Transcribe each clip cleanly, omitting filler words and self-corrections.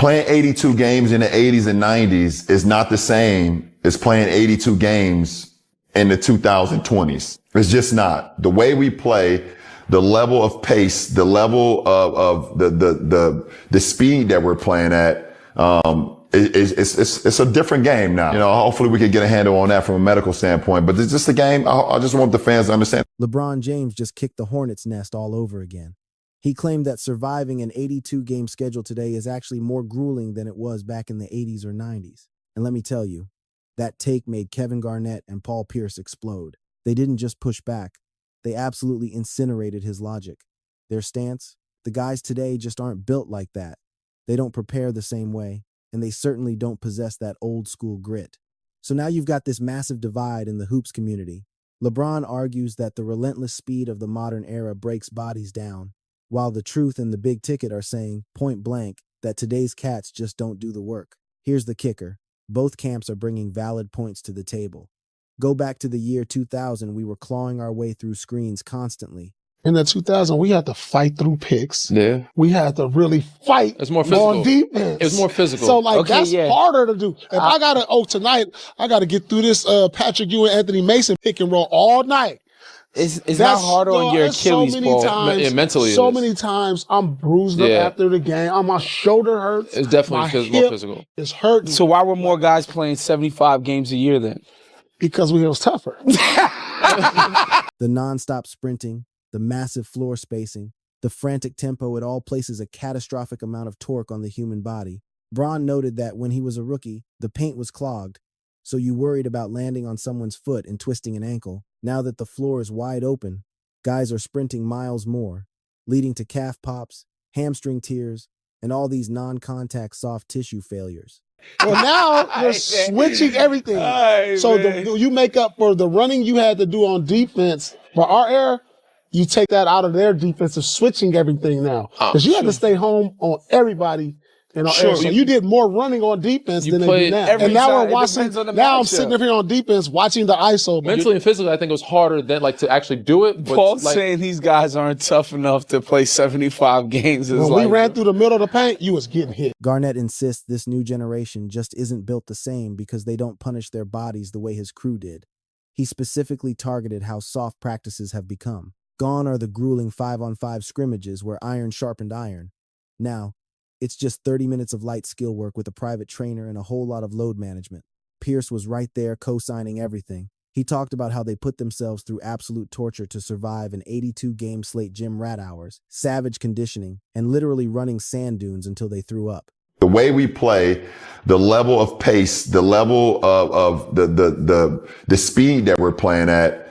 Playing 82 games in the 80s and 90s is not the same as playing 82 games in the 2020s. It's just not. The way we play, the level of pace, the level of the speed that we're playing at, it's a different game now. You know, hopefully we can get a handle on that from a medical standpoint, but it's just a game. I just want the fans to understand. LeBron James just kicked the hornet's nest all over again. He claimed that surviving an 82-game schedule today is actually more grueling than it was back in the 80s or 90s. And let me tell you, that take made Kevin Garnett and Paul Pierce explode. They didn't just push back. They absolutely incinerated his logic. Their stance? The guys today just aren't built like that. They don't prepare the same way, and they certainly don't possess that old-school grit. So now you've got this massive divide in the hoops community. LeBron argues that the relentless speed of the modern era breaks bodies down, while the truth and the big ticket are saying, point blank, that today's cats just don't do the work. Here's the kicker. Both camps are bringing valid points to the table. Go back to the year 2000, we were clawing our way through screens constantly. In the 2000, we had to fight through picks. Yeah. We had to really fight it's more physical. On defense. It's more physical. So, that's harder to do. If I got to, tonight, I got to get through this Patrick Ewing, Anthony Mason pick and roll all night. It's not harder on your Achilles, Paul. Mentally, so many times I'm bruised up after the game. My shoulder hurts. It's definitely more physical. It's hurting. So why were more guys playing 75 games a year then? Because it was tougher. The nonstop sprinting, the massive floor spacing, the frantic tempo, it all places a catastrophic amount of torque on the human body. Bron noted that when he was a rookie, the paint was clogged, so you worried about landing on someone's foot and twisting an ankle. Now that the floor is wide open, guys are sprinting miles more, leading to calf pops, hamstring tears, and all these non-contact soft tissue failures. Well, now you're switching everything. So you make up for the running you had to do on defense. For our era, you take that out of their defensive switching everything now. Because you had to stay home on everybody. So you did more running on defense than they do now. And now we're watching. Now I'm sitting up here on defense watching the ISO. Mentally and physically, I think it was harder than to actually do it. But Paul's saying these guys aren't tough enough to play 75 games. When we ran through the middle of the paint, you was getting hit. Garnett insists this new generation just isn't built the same because they don't punish their bodies the way his crew did. He specifically targeted how soft practices have become. Gone are the grueling 5-on-5 scrimmages where iron sharpened iron. Now, it's just 30 minutes of light skill work with a private trainer and a whole lot of load management. Pierce was right there co-signing everything. He talked about how they put themselves through absolute torture to survive an 82-game slate gym rat hours, savage conditioning, and literally running sand dunes until they threw up. The way we play, the level of pace, the level of the speed that we're playing at,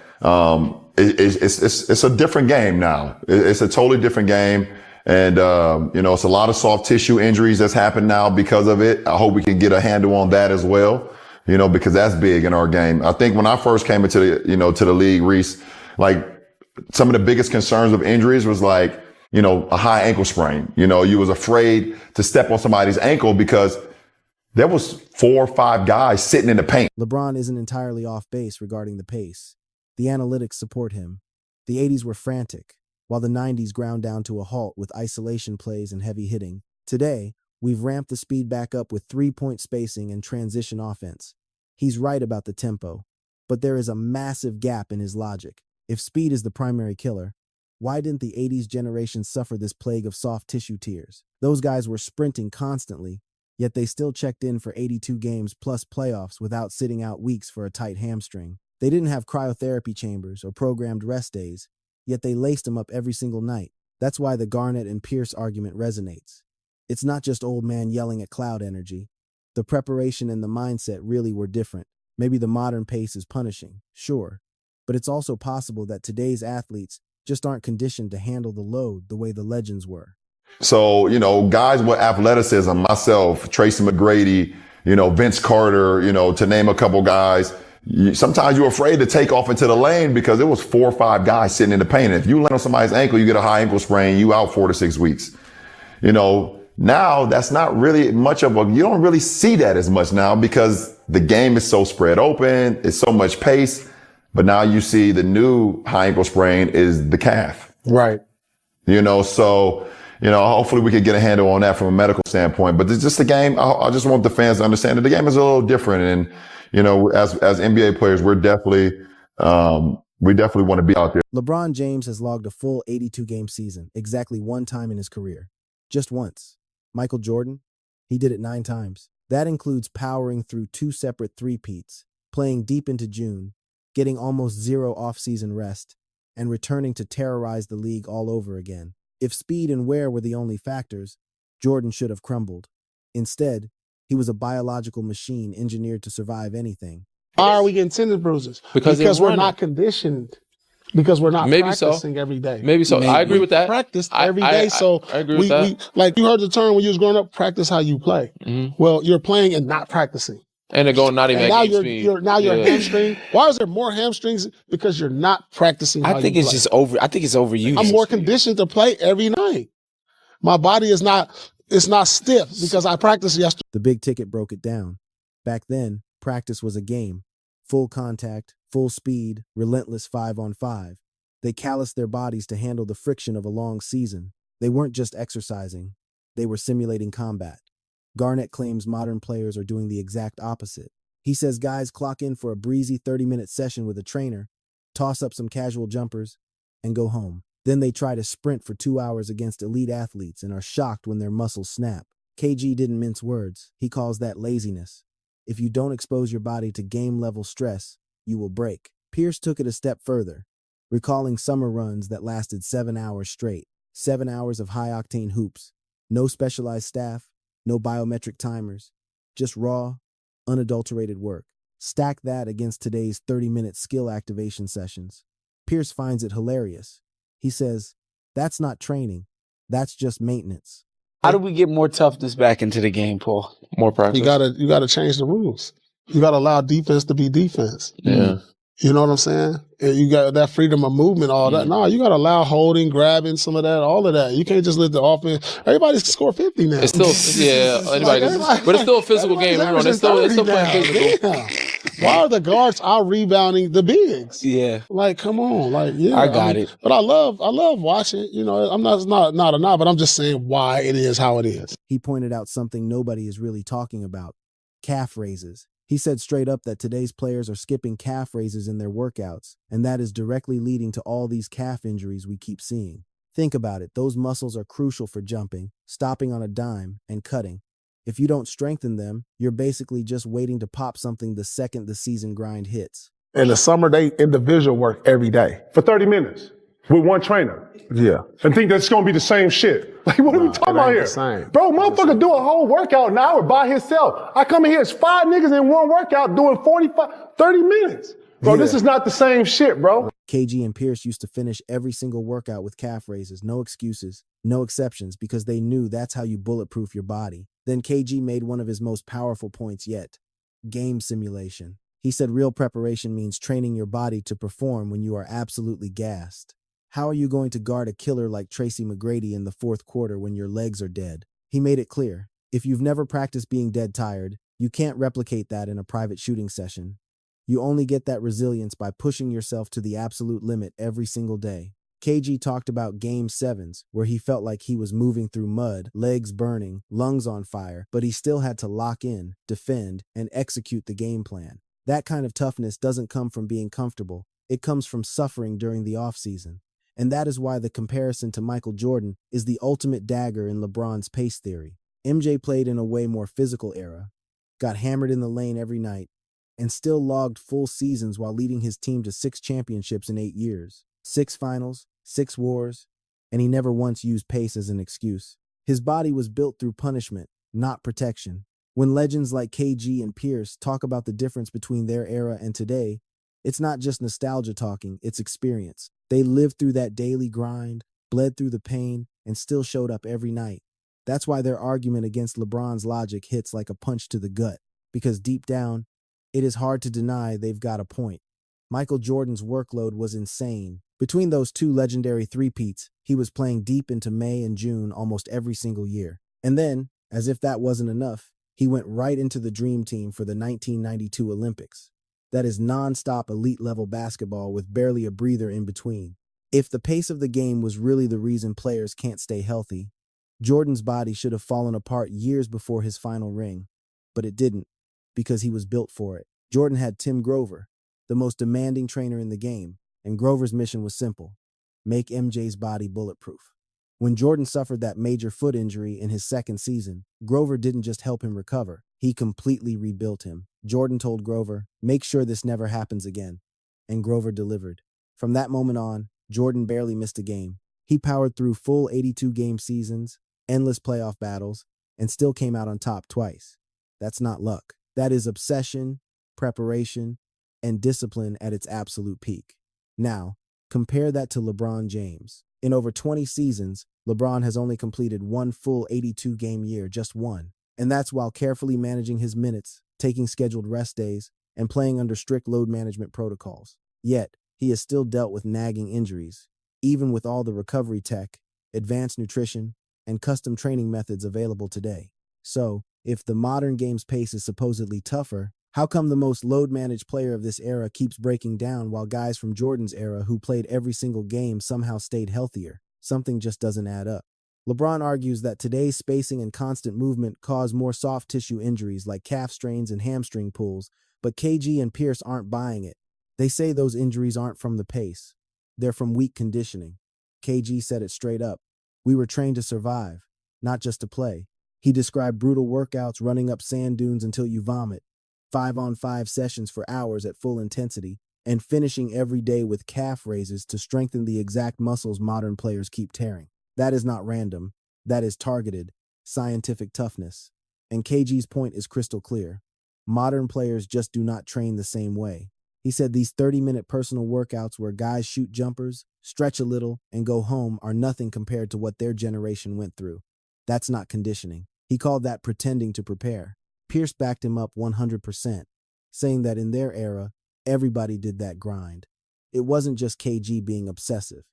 it's a different game now. It's a totally different game. And, it's a lot of soft tissue injuries that's happened now because of it. I hope we can get a handle on that as well, because that's big in our game. I think when I first came into to the league, Reese, some of the biggest concerns of injuries was a high ankle sprain. You was afraid to step on somebody's ankle because there was 4 or 5 guys sitting in the paint. LeBron isn't entirely off base regarding the pace. The analytics support him. The 80s were frantic, while the 90s ground down to a halt with isolation plays and heavy hitting. Today, we've ramped the speed back up with 3-point spacing and transition offense. He's right about the tempo, but there is a massive gap in his logic. If speed is the primary killer, why didn't the 80s generation suffer this plague of soft tissue tears? Those guys were sprinting constantly, yet they still checked in for 82 games plus playoffs without sitting out weeks for a tight hamstring. They didn't have cryotherapy chambers or programmed rest days, yet they laced them up every single night. That's why the Garnett and Pierce argument resonates. It's not just old man yelling at cloud energy. The preparation and the mindset really were different. Maybe the modern pace is punishing, sure, but it's also possible that today's athletes just aren't conditioned to handle the load the way the legends were. So, guys with athleticism, myself, Tracy McGrady, Vince Carter, to name a couple guys, sometimes you're afraid to take off into the lane because there was 4 or 5 guys sitting in the paint. If you land on somebody's ankle, you get a high ankle sprain, you out 4 to 6 weeks. Now that's not really much of you don't really see that as much now because the game is so spread open. It's so much pace. But now you see the new high ankle sprain is the calf. Right. So hopefully we could get a handle on that from a medical standpoint. But it's just a game. I just want the fans to understand that the game is a little different. And, as NBA players, we definitely want to be out there. LeBron James has logged a full 82-game season, exactly one time in his career. Just once. Michael Jordan, he did it 9 times. That includes powering through 2 separate three-peats, playing deep into June, getting almost 0 off-season rest, and returning to terrorize the league all over again. If speed and wear were the only factors, Jordan should have crumbled. Instead, he was a biological machine engineered to survive anything. Why are we getting tendon bruises? Because we're not conditioned. Because we're not practicing every day. Maybe so. I agree with that. Practice every day. I agree with that. Like you heard the term when you was growing up, practice how you play. Mm-hmm. Well, you're playing and not practicing. And they're going not even at game speed. You're hamstring. Why is there more hamstrings? Because you're not practicing how you play. I think it's overused. I'm more conditioned to play every night. My body is not stiff because I practiced yesterday. The big ticket broke it down. Back then, practice was a game. Full contact, full speed, relentless 5-on-5. They calloused their bodies to handle the friction of a long season. They weren't just exercising. They were simulating combat. Garnett claims modern players are doing the exact opposite. He says guys clock in for a breezy 30-minute session with a trainer, toss up some casual jumpers, and go home. Then they try to sprint for 2 hours against elite athletes and are shocked when their muscles snap. KG didn't mince words. He calls that laziness. If you don't expose your body to game-level stress, you will break. Pierce took it a step further, recalling summer runs that lasted 7 hours straight. 7 hours of high-octane hoops. No specialized staff, no biometric timers, just raw, unadulterated work. Stack that against today's 30-minute skill activation sessions. Pierce finds it hilarious. He says, that's not training, that's just maintenance. How do we get more toughness back into the game, Paul? More practice. You gotta change the rules. You gotta allow defense to be defense. Yeah. You know what I'm saying? And you got that freedom of movement, all that. No, you got to allow holding, grabbing, some of that, all of that. You can't just let the offense. Everybody's score 50 now. It's still, but it's still a physical game. It's still playing physical. Yeah. Why are the guards out rebounding the bigs? Yeah. Like, come on. Like, yeah. I got it. But I love watching. I'm not a knock, but I'm just saying why it is how it is. He pointed out something nobody is really talking about: calf raises. He said straight up that today's players are skipping calf raises in their workouts, and that is directly leading to all these calf injuries we keep seeing. Think about it. Those muscles are crucial for jumping, stopping on a dime, and cutting. If you don't strengthen them, you're basically just waiting to pop something the second the season grind hits. In the summer, they individual work every day. For 30 minutes with one trainer. Yeah. And think that's going to be the same shit. Like, what are we talking about here? Same. Bro, motherfucker do a whole workout an hour by himself. I come in here, it's 5 niggas in one workout doing 30 minutes. Bro, This is not the same shit, bro. KG and Pierce used to finish every single workout with calf raises, no excuses, no exceptions, because they knew that's how you bulletproof your body. Then KG made one of his most powerful points yet: game simulation. He said real preparation means training your body to perform when you are absolutely gassed. How are you going to guard a killer like Tracy McGrady in the fourth quarter when your legs are dead? He made it clear. If you've never practiced being dead tired, you can't replicate that in a private shooting session. You only get that resilience by pushing yourself to the absolute limit every single day. KG talked about Game 7s, where he felt like he was moving through mud, legs burning, lungs on fire, but he still had to lock in, defend, and execute the game plan. That kind of toughness doesn't come from being comfortable. It comes from suffering during the offseason. And that is why the comparison to Michael Jordan is the ultimate dagger in LeBron's pace theory. MJ played in a way more physical era, got hammered in the lane every night, and still logged full seasons while leading his team to 6 championships in 8 years. 6 finals, 6 wars, and he never once used pace as an excuse. His body was built through punishment, not protection. When legends like KG and Pierce talk about the difference between their era and today, it's not just nostalgia talking, it's experience. They lived through that daily grind, bled through the pain, and still showed up every night. That's why their argument against LeBron's logic hits like a punch to the gut, because deep down, it is hard to deny they've got a point. Michael Jordan's workload was insane. Between those 2 legendary three-peats, he was playing deep into May and June almost every single year. And then, as if that wasn't enough, he went right into the dream team for the 1992 Olympics. That is non-stop elite-level basketball with barely a breather in between. If the pace of the game was really the reason players can't stay healthy, Jordan's body should have fallen apart years before his final ring, but it didn't, because he was built for it. Jordan had Tim Grover, the most demanding trainer in the game, and Grover's mission was simple: make MJ's body bulletproof. When Jordan suffered that major foot injury in his second season, Grover didn't just help him recover, he completely rebuilt him. Jordan told Grover, "Make sure this never happens again." And Grover delivered. From that moment on, Jordan barely missed a game. He powered through full 82-game seasons, endless playoff battles, and still came out on top twice. That's not luck. That is obsession, preparation, and discipline at its absolute peak. Now, compare that to LeBron James. In over 20 seasons, LeBron has only completed one full 82-game year, just one. And that's while carefully managing his minutes, taking scheduled rest days, and playing under strict load management protocols. Yet, he has still dealt with nagging injuries, even with all the recovery tech, advanced nutrition, and custom training methods available today. So, if the modern game's pace is supposedly tougher, how come the most load-managed player of this era keeps breaking down while guys from Jordan's era who played every single game somehow stayed healthier? Something just doesn't add up. LeBron argues that today's spacing and constant movement cause more soft tissue injuries like calf strains and hamstring pulls, but KG and Pierce aren't buying it. They say those injuries aren't from the pace. They're from weak conditioning. KG said it straight up. "We were trained to survive, not just to play." He described brutal workouts running up sand dunes until you vomit, 5-on-5 sessions for hours at full intensity, and finishing every day with calf raises to strengthen the exact muscles modern players keep tearing. That is not random. That is targeted, scientific toughness. And KG's point is crystal clear. Modern players just do not train the same way. He said these 30-minute personal workouts where guys shoot jumpers, stretch a little, and go home are nothing compared to what their generation went through. That's not conditioning. He called that pretending to prepare. Pierce backed him up 100%, saying that in their era, everybody did that grind. It wasn't just KG being obsessive.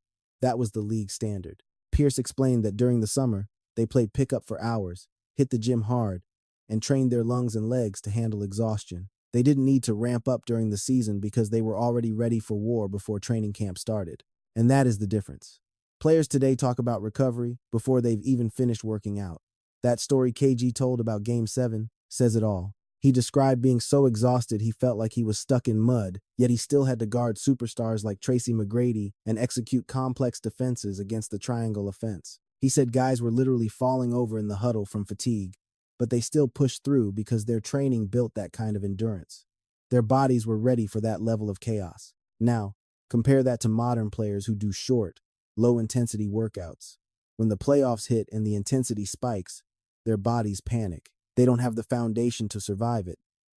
That was the league standard. Pierce explained that during the summer, they played pickup for hours, hit the gym hard, and trained their lungs and legs to handle exhaustion. They didn't need to ramp up during the season because they were already ready for war before training camp started. And that is the difference. Players today talk about recovery before they've even finished working out. That story KG told about Game 7 says it all. He described being so exhausted he felt like he was stuck in mud, yet he still had to guard superstars like Tracy McGrady and execute complex defenses against the triangle offense. He said guys were literally falling over in the huddle from fatigue, but they still pushed through because their training built that kind of endurance. Their bodies were ready for that level of chaos. Now, compare that to modern players who do short, low-intensity workouts. When the playoffs hit and the intensity spikes, their bodies panic. They don't have the foundation to survive it.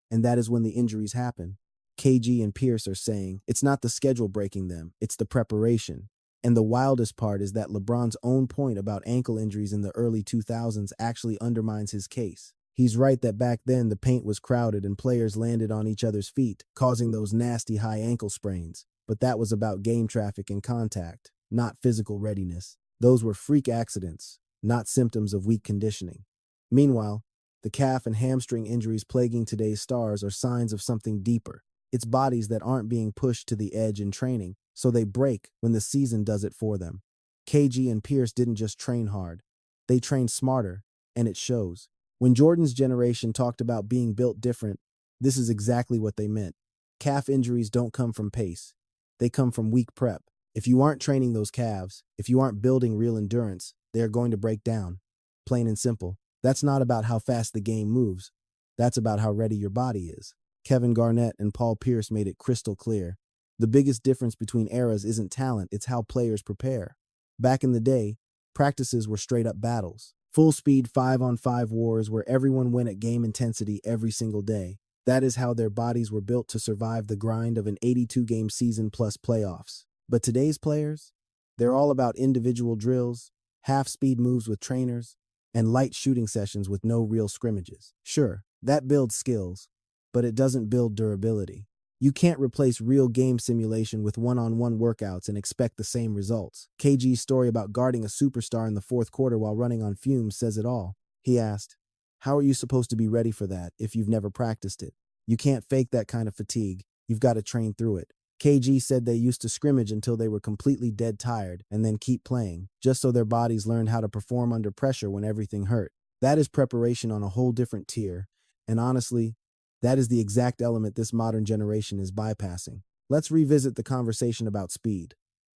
And that is when the injuries happen. KG and Pierce are saying it's not the schedule breaking them, it's the preparation. And the wildest part is that LeBron's own point about ankle injuries in the early 2000s actually undermines his case. He's right that back then the paint was crowded and players landed on each other's feet, causing those nasty high ankle sprains. But that was about game traffic and contact, not physical readiness. Those were freak accidents, not symptoms of weak conditioning. Meanwhile, the calf and hamstring injuries plaguing today's stars are signs of something deeper. It's bodies that aren't being pushed to the edge in training, so they break when the season does it for them. KG and Pierce didn't just train hard. They trained smarter, and it shows. When Jordan's generation talked about being built different, this is exactly what they meant. Calf injuries don't come from pace. They come from weak prep. If you aren't training those calves, if you aren't building real endurance, they are going to break down. Plain and simple. That's not about how fast the game moves. That's about how ready your body is. Kevin Garnett and Paul Pierce made it crystal clear. The biggest difference between eras isn't talent, it's how players prepare. Back in the day, practices were straight-up battles. Full-speed 5-on-5 wars where everyone went at game intensity every single day. That is how their bodies were built to survive the grind of an 82-game season plus playoffs. But today's players, they're all about individual drills, half-speed moves with trainers, and light shooting sessions with no real scrimmages. Sure, that builds skills, but it doesn't build durability. You can't replace real game simulation with one-on-one workouts and expect the same results. KG's story about guarding a superstar in the fourth quarter while running on fumes says it all. He asked, "How are you supposed to be ready for that if you've never practiced it? You can't fake that kind of fatigue. You've got to train through it." KG said they used to scrimmage until they were completely dead tired and then keep playing, just so their bodies learned how to perform under pressure when everything hurt. That is preparation on a whole different tier, and honestly, that is the exact element this modern generation is bypassing. Let's revisit the conversation about speed.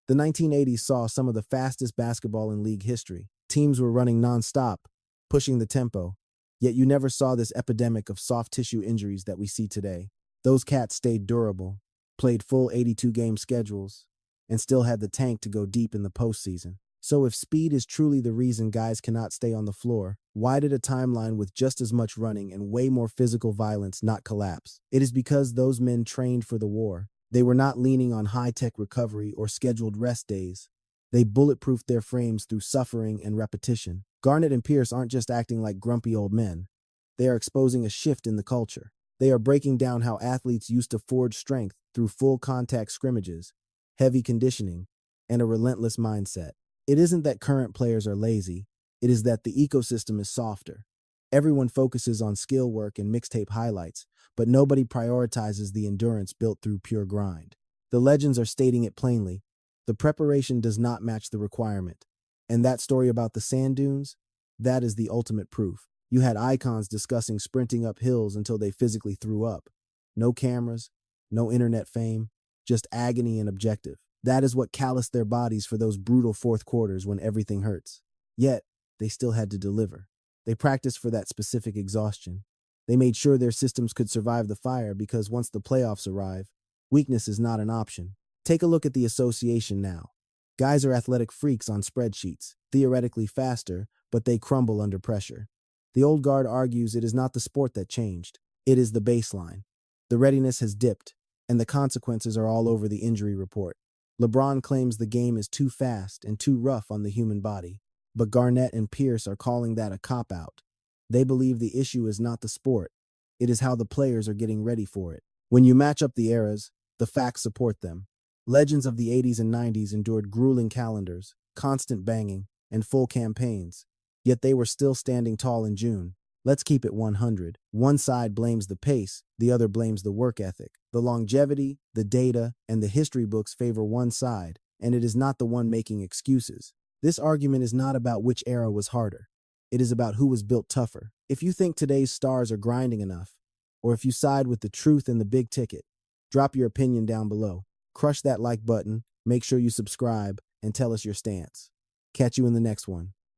The 1980s saw some of the fastest basketball in league history. Teams were running nonstop, pushing the tempo, yet you never saw this epidemic of soft tissue injuries that we see today. Those cats stayed durable, played full 82-game schedules, and still had the tank to go deep in the postseason. So if speed is truly the reason guys cannot stay on the floor, why did a timeline with just as much running and way more physical violence not collapse? It is because those men trained for the war. They were not leaning on high-tech recovery or scheduled rest days. They bulletproofed their frames through suffering and repetition. Garnett and Pierce aren't just acting like grumpy old men. They are exposing a shift in the culture. They are breaking down how athletes used to forge strength through full contact scrimmages, heavy conditioning, and a relentless mindset. It isn't that current players are lazy, it is that the ecosystem is softer. Everyone focuses on skill work and mixtape highlights, but nobody prioritizes the endurance built through pure grind. The legends are stating it plainly. The preparation does not match the requirement. And that story about the sand dunes? That is the ultimate proof. You had icons discussing sprinting up hills until they physically threw up. No cameras, no internet fame, just agony and objective. That is what calloused their bodies for those brutal fourth quarters when everything hurts. Yet, they still had to deliver. They practiced for that specific exhaustion. They made sure their systems could survive the fire because once the playoffs arrive, weakness is not an option. Take a look at the association now. Guys are athletic freaks on spreadsheets, theoretically faster, but they crumble under pressure. The old guard argues it is not the sport that changed. It is the baseline. The readiness has dipped, and the consequences are all over the injury report. LeBron claims the game is too fast and too rough on the human body, but Garnett and Pierce are calling that a cop-out. They believe the issue is not the sport. It is how the players are getting ready for it. When you match up the eras, the facts support them. Legends of the 80s and 90s endured grueling calendars, constant banging, and full campaigns, yet they were still standing tall in June. Let's keep it 100. One side blames the pace, the other blames the work ethic. The longevity, the data, and the history books favor one side, and it is not the one making excuses. This argument is not about which era was harder. It is about who was built tougher. If you think today's stars are grinding enough, or if you side with the truth in the big ticket, drop your opinion down below. Crush that like button, make sure you subscribe, and tell us your stance. Catch you in the next one.